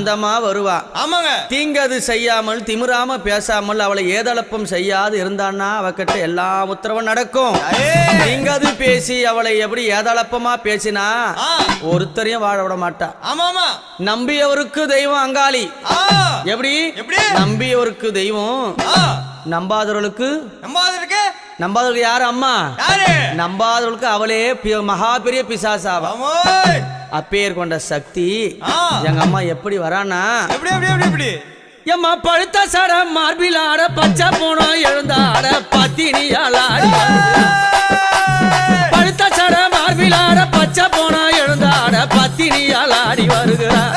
அந்தமா வருவா. ஆமாங்க. தீங்கது செய்யாமல் திமிராம பேசாமல் அவளை ஏதளப்பம் செய்யாது இருந்தான்னா அவகிட்ட எல்லா உத்தரவும் நடக்கும். தீங்கது பேசி அவளை எப்படி ஏதளப்பமா பேசினா ஒருத்தரையும் வாழ விட மாட்டா. ஆமாமா. நம்பியவருக்கு தெய்வம் அங்காளி. எப்படி நம்பியவருக்கு தெய்வம், நம்பாதவர்களுக்கு நம்பாதவர்களுக்கு யாரு அம்மா? நம்பாதவர்களுக்கு அவளே மகா பெரிய பிசாசாவா. அப்பேர் கொண்ட சக்தி எங்க அம்மா எப்படி வரானா? எம்மா பழுத்த சட மார்பில் ஆட பச்சை போனோம் எழுந்தாட பத்தினியால பழுத்த சட மார்பில் ஆட பச்சை போனோம் எழுந்தாட பத்தினியால் ஆடி வருகிறார்.